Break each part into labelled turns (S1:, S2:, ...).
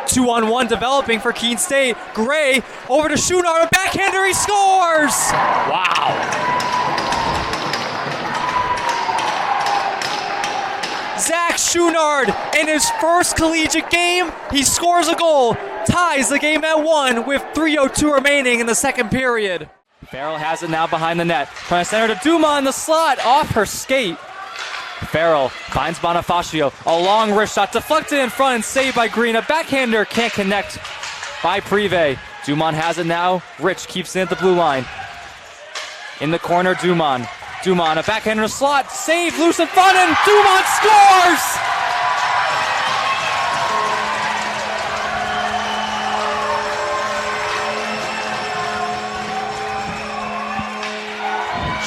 S1: 2-on-1 developing for Keene State. Gray over to Schunard, a backhander, he scores!
S2: Wow.
S1: Zach Schunard, in his first collegiate game, he scores a goal, ties the game at 1 with 3:02 remaining in the second period. Farrell has it now behind the net, trying to center to Duma in the slot, off her skate. Farrell finds Bonifacio, a long wrist shot, deflected in front and saved by Green. A backhander can't connect by Prive. Dumont has it now, Rich keeps it at the blue line. In the corner, Dumont, a backhander slot, save, loose in front, and Dumont scores!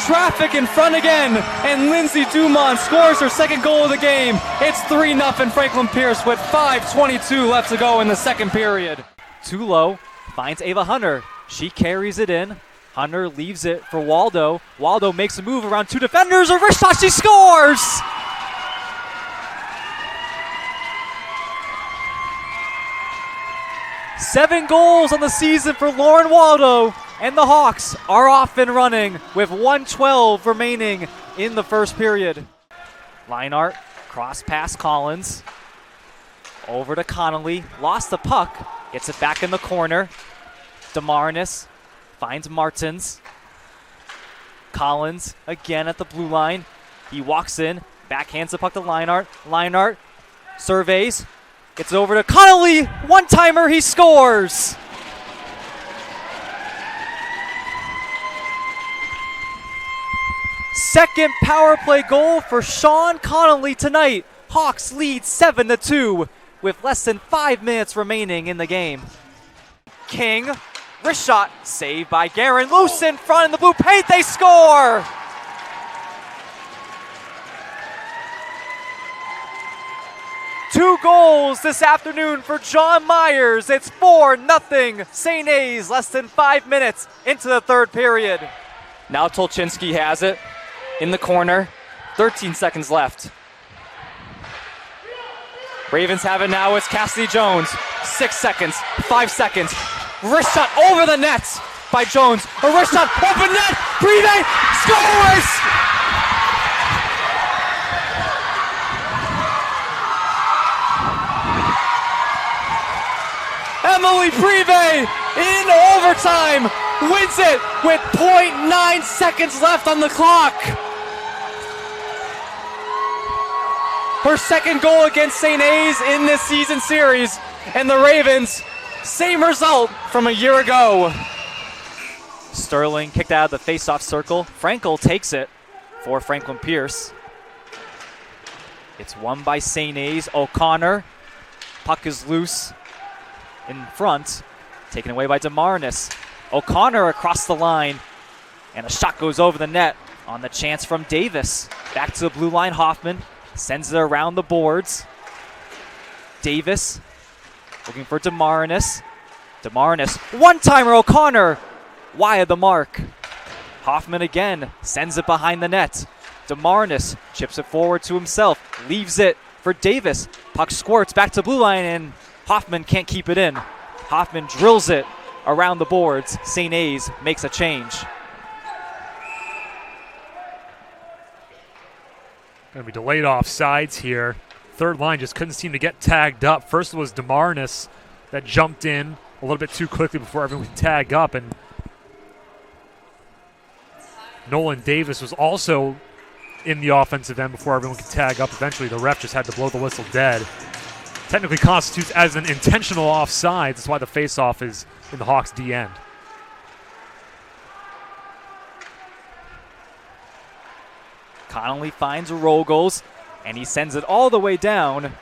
S1: Traffic in front again, and Lindsay Dumont scores her second goal of the game. It's 3-0 Franklin Pierce with 5:22 left to go in the second period. Too low, finds Ava Hunter. She carries it in. Hunter leaves it for Waldo. Waldo makes a move around 2 defenders. A wrist shot, she scores! Seven goals on the season for Lauren Waldo, and the Hawks are off and running with 1:12 remaining in the first period. Leinart, cross pass Collins. Over to Connolly, lost the puck, gets it back in the corner. DeMarnis finds Martins. Collins again at the blue line. He walks in, backhands the puck to Leinart. Leinart surveys, gets it over to Connolly. One-timer, he scores! Second power play goal for Sean Connolly tonight. Hawks lead 7-2 with less than 5 minutes remaining in the game. King, wrist shot, saved by Guerin. Loose in front in the blue paint, they score! Two goals this afternoon for John Myers. It's 4-0 St. A's, less than 5 minutes into the third period. Now Tolchinsky has it in the corner, 13 seconds left. Ravens have it now, it's Cassidy Jones. 6 seconds, 5 seconds. Wrist shot over the net by Jones. A wrist shot, open net, Prive scores! Emily Prive in overtime wins it with 0.9 seconds left on the clock. Her second goal against St. A's in this season series, and the Ravens, same result from a year ago. Sterling kicked out of the face-off circle. Frankel takes it for Franklin Pierce. It's won by St. A's. O'Connor, puck is loose in front, taken away by DeMarnis. O'Connor across the line, and a shot goes over the net on the chance from Davis. Back to the blue line, Hoffman sends it around the boards. Davis looking for DeMarnis. DeMarnis, one-timer, O'Connor wide of the mark. Hoffman again sends it behind the net. DeMarnis chips it forward to himself, leaves it for Davis. Puck squirts back to blue line, and Hoffman can't keep it in. Hoffman drills it around the boards. St. A's makes a change.
S3: Going to be delayed offsides here. Third line just couldn't seem to get tagged up. First was DeMarnis that jumped in a little bit too quickly before everyone could tag up, and Nolan Davis was also in the offensive end before everyone could tag up. Eventually the ref just had to blow the whistle dead. Technically constitutes as an intentional offside. That's why the face-off is in the Hawks' D end.
S1: Connolly finds Rogels, and he sends it all the way down.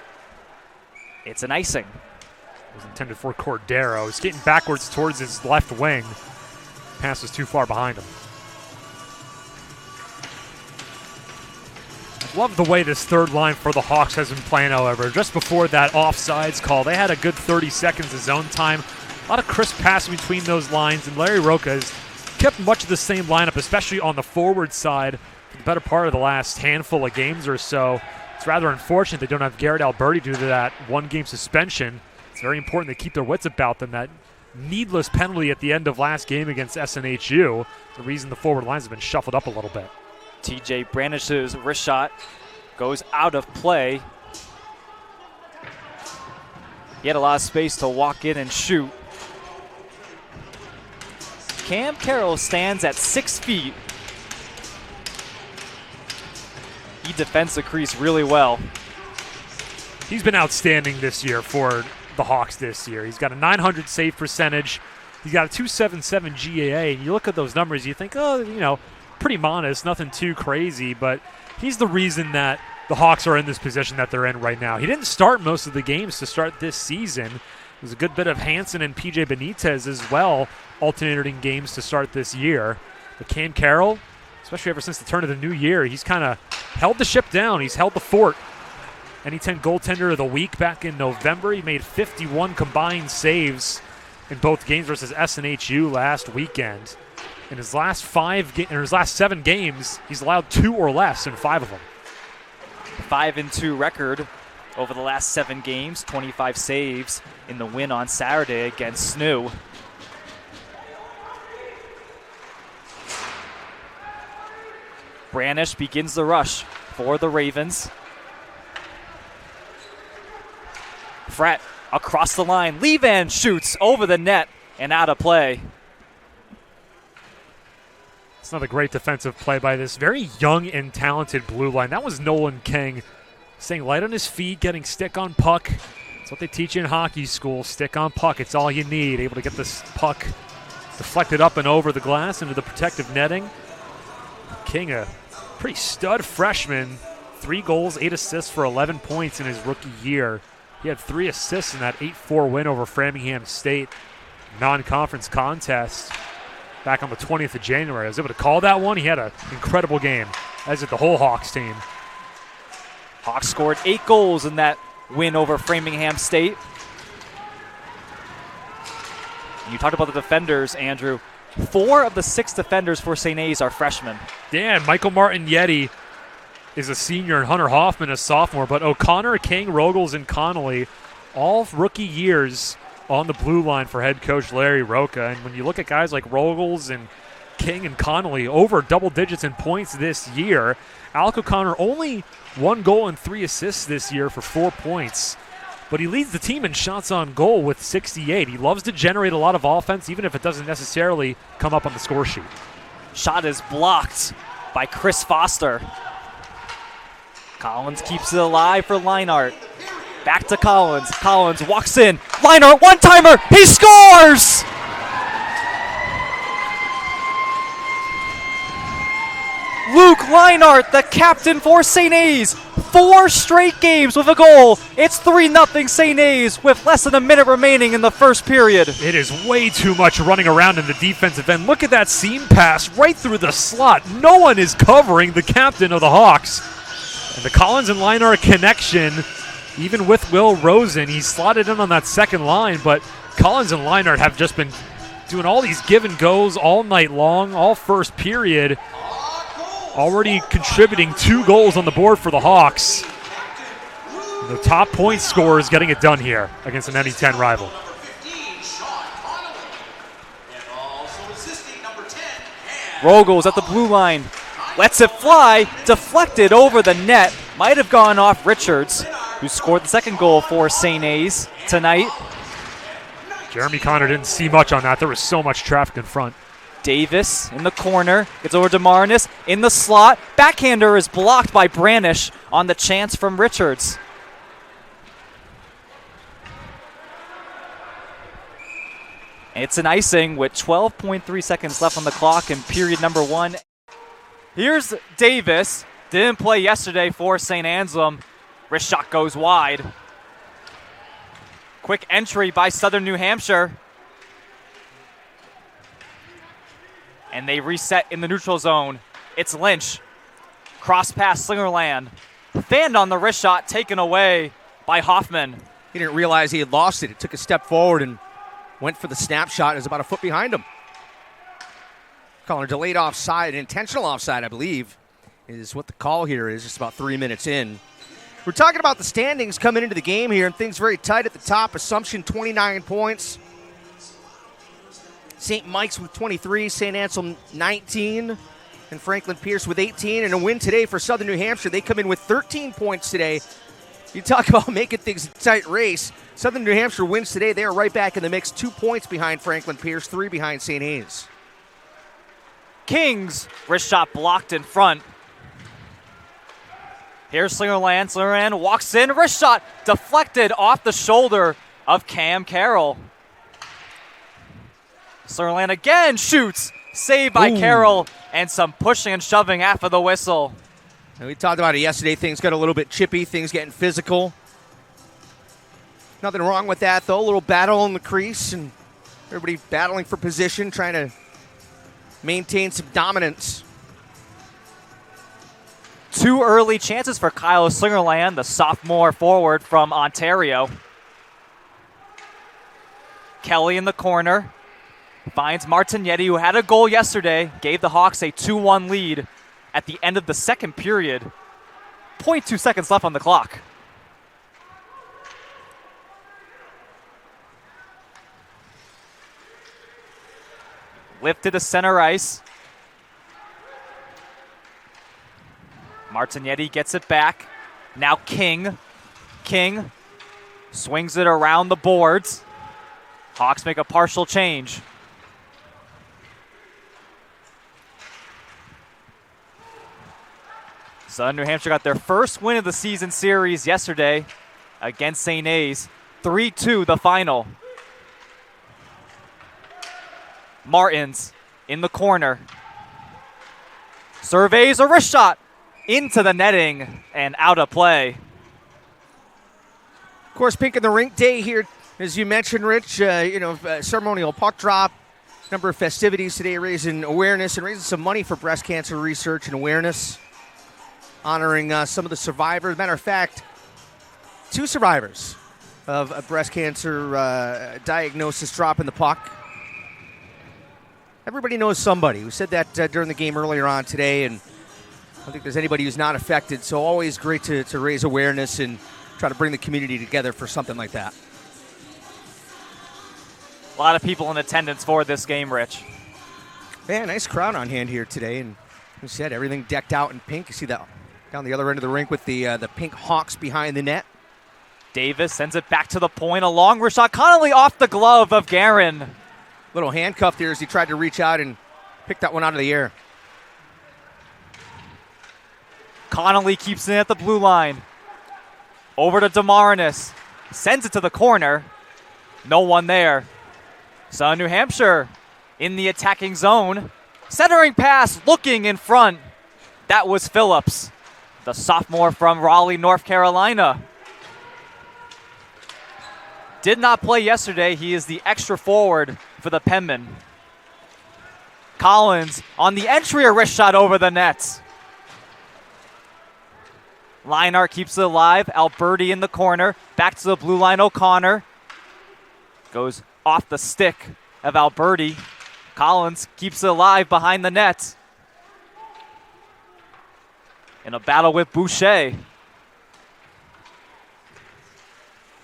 S1: It's an icing.
S3: It was intended for Cordero. He's skating backwards towards his left wing. Pass was too far behind him. Love the way this third line for the Hawks has been playing, however. Just before that offsides call, they had a good 30 seconds of zone time. A lot of crisp passing between those lines, and Larry Roca has kept much of the same lineup, especially on the forward side, for the better part of the last handful of games or so. It's rather unfortunate they don't have Garrett Alberti due to that one-game suspension. It's very important they keep their wits about them. That needless penalty at the end of last game against SNHU, the reason the forward lines have been shuffled up a little bit.
S1: TJ Branish's wrist shot goes out of play. He had a lot of space to walk in and shoot. Cam Carroll stands at 6 feet. He defends the crease really well.
S3: He's been outstanding this year for the Hawks this year. He's got a 900 save percentage. He's got a 277 GAA. And you look at those numbers, you think, oh, you know, pretty modest, nothing too crazy. But he's the reason that the Hawks are in this position that they're in right now. He didn't start most of the games to start this season. There's a good bit of Hansen and PJ Benitez as well, alternating games to start this year. But Cam Carroll, especially ever since the turn of the new year, he's kind of held the ship down. He's held the fort. NE10 goaltender of the week back in November. He made 51 combined saves in both games versus SNHU last weekend. In his last 7 games, he's allowed 2 or less in 5 of them.
S1: 5-2 record over the last 7 games, 25 saves in the win on Saturday against SNU. Branish begins the rush for the Ravens. Fret across the line. Levan shoots over the net and out of play.
S3: It's another great defensive play by this very young and talented blue line. That was Nolan King staying light on his feet, getting stick on puck. That's what they teach you in hockey school. Stick on puck. It's all you need. Able to get this puck deflected up and over the glass into the protective netting. King, a pretty stud freshman. 3 goals, 8 assists for 11 points in his rookie year. He had 3 assists in that 8-4 win over Framingham State non-conference contest back on the 20th of January. I was able to call that one. He had an incredible game, as did the whole Hawks team.
S1: Hawks scored 8 goals in that win over Framingham State. You talked about the defenders, Andrew. 4 of the 6 defenders for St. A's are freshmen.
S3: Yeah, Michael Martin Yeti is a senior and Hunter Hoffman a sophomore, but O'Connor, King, Rogels, and Connolly, all rookie years on the blue line for head coach Larry Roca. And when you look at guys like Rogels and King and Connolly, over double digits in points this year. Alec O'Connor only 1 goal and 3 assists this year for 4 points. But he leads the team in shots on goal with 68. He loves to generate a lot of offense, even if it doesn't necessarily come up on the score sheet. Shot is blocked by Chris Foster.
S1: Collins keeps it alive for Leinart. Back to Collins. Collins walks in. Leinart, one-timer. He scores! Luke Leinart, the captain for St. A's. 4 straight games with a goal. It's 3-0 St. A's with less than a minute remaining in the first period.
S3: It is way too much running around in the defensive end. Look at that seam pass right through the slot. No one is covering the captain of the Hawks. And the Collins and Leinart connection, even with Will Rosen, he's slotted in on that second line, but Collins and Leinart have just been doing all these give and goes all night long, all first period. Already contributing 2 goals on the board for the Hawks. The top point scorer is getting it done here against an NE10 rival.
S1: Rogels at the blue line. Lets it fly. Deflected over the net. Might have gone off Richards, who scored the second goal for St. A's tonight.
S3: Jeremy Connor didn't see much on that. There was so much traffic in front.
S1: Davis in the corner, gets over to Marnus in the slot. Backhander is blocked by Branish on the chance from Richards. It's an icing with 12.3 seconds left on the clock in period number 1. Here's Davis. Didn't play yesterday for St. Anselm. Wrist shot goes wide. Quick entry by Southern New Hampshire. And they reset in the neutral zone. It's Lynch. Cross pass Slingerland. Fanned on the wrist shot, taken away by Hoffman.
S2: He didn't realize he had lost it. It took a step forward and went for the snapshot and is about a foot behind him. Calling a delayed offside, an intentional offside, I believe, is what the call here is, just about 3 minutes in. We're talking about the standings coming into the game here, and things very tight at the top. Assumption 29 points. St. Mike's with 23, St. Anselm 19, and Franklin Pierce with 18. And a win today for Southern New Hampshire. They come in with 13 points today. You talk about making things a tight race. Southern New Hampshire wins today. They are right back in the mix. 2 points behind Franklin Pierce, 3 behind St. Hayes.
S1: Kings, wrist shot blocked in front. Here's Slingerland. Slingerland walks in, wrist shot deflected off the shoulder of Cam Carroll. Slingerland again shoots, saved by Carroll, and some pushing and shoving after the whistle.
S2: And we talked about it yesterday. Things got a little bit chippy, things getting physical. Nothing wrong with that, though. A little battle in the crease, and everybody battling for position, trying to maintain some dominance.
S1: 2 early chances for Kyle Slingerland, the sophomore forward from Ontario. Kelly in the corner finds Martignetti, who had a goal yesterday, gave the Hawks a 2-1 lead at the end of the second period. 0.2 seconds left on the clock. Lifted to center ice. Martignetti gets it back. Now King. King swings it around the boards. Hawks make a partial change. Southern New Hampshire got their first win of the season series yesterday against St. A's. 3-2 the final. Martins in the corner. Surveys a wrist shot into the netting and out of play.
S2: Of course, Pink in the Rink Day here, as you mentioned, Rich. Ceremonial puck drop, number of festivities today, raising awareness and raising some money for breast cancer research and awareness, honoring some of the survivors. Matter of fact, 2 survivors of a breast cancer diagnosis dropping the puck. Everybody knows somebody. We said that during the game earlier on today, and I don't think there's anybody who's not affected. So always great to raise awareness and try to bring the community together for something like that.
S1: A lot of people in attendance for this game, Rich.
S2: Yeah, nice crowd on hand here today. And as you said, everything decked out in pink. You see that down the other end of the rink with the pink Hawks behind the net.
S1: Davis sends it back to the point. A long wrist shot. Connolly off the glove of Guerin.
S2: Little handcuff there as he tried to reach out and pick that one out of the air.
S1: Connolly keeps it at the blue line. Over to DeMarinis. Sends it to the corner. No one there. Southern New Hampshire in the attacking zone. Centering pass, looking in front. That was Phillips, the sophomore from Raleigh, North Carolina. Did not play yesterday. He is the extra forward for the Penmen. Collins on the entry, a wrist shot over the net. Leinart keeps it alive. Alberti in the corner. Back to the blue line, O'Connor. Goes off the stick of Alberti. Collins keeps it alive behind the net. In a battle with Boucher.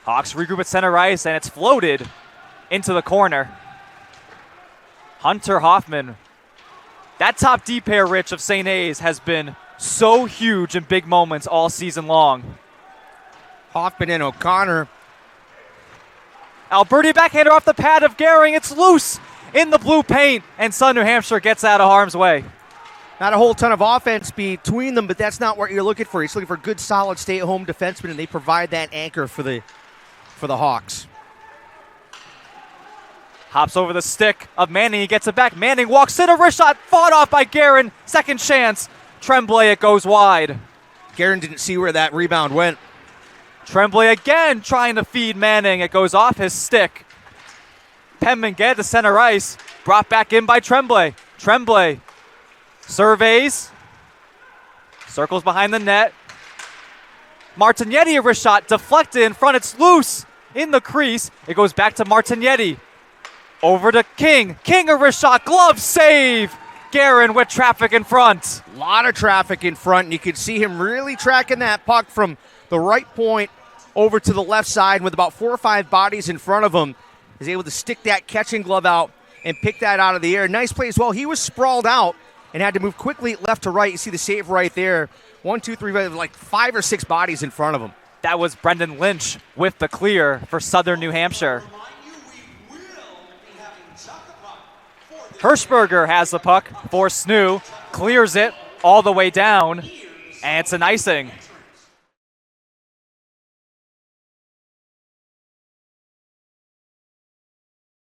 S1: Hawks regroup at center ice, and it's floated into the corner. Hunter Hoffman. That top D pair, Rich, of St. A's has been so huge in big moments all season long.
S2: Hoffman and O'Connor.
S1: Alberti backhander off the pad of Gehring. It's loose in the blue paint, and Southern New Hampshire gets out of harm's way.
S2: Not a whole ton of offense between them, but that's not what you're looking for. You're looking for good, solid, stay-at-home defensemen, and they provide that anchor for the Hawks.
S1: Hops over the stick of Manning. He gets it back. Manning walks in, a wrist shot, fought off by Guerin. Second chance. Tremblay, it goes wide.
S2: Guerin didn't see where that rebound went.
S1: Tremblay again trying to feed Manning. It goes off his stick. Penman get to center ice. Brought back in by Tremblay. Tremblay surveys. Circles behind the net. Martignetti, a wrist shot, deflected in front. It's loose in the crease. It goes back to Martignetti. Over to King. King, a wrist shot, glove save. Guerin with traffic in front.
S2: A lot of traffic in front, and you could see him really tracking that puck from the right point over to the left side with about 4 or 5 bodies in front of him. He's able to stick that catching glove out and pick that out of the air. Nice play as well. He was sprawled out and had to move quickly left to right. You see the save right there. 1, 2, 3, like 5 or 6 bodies in front of him.
S1: That was Brendan Lynch with the clear for Southern New Hampshire. Hirschberger has the puck for Snoo, clears it all the way down, and it's an icing.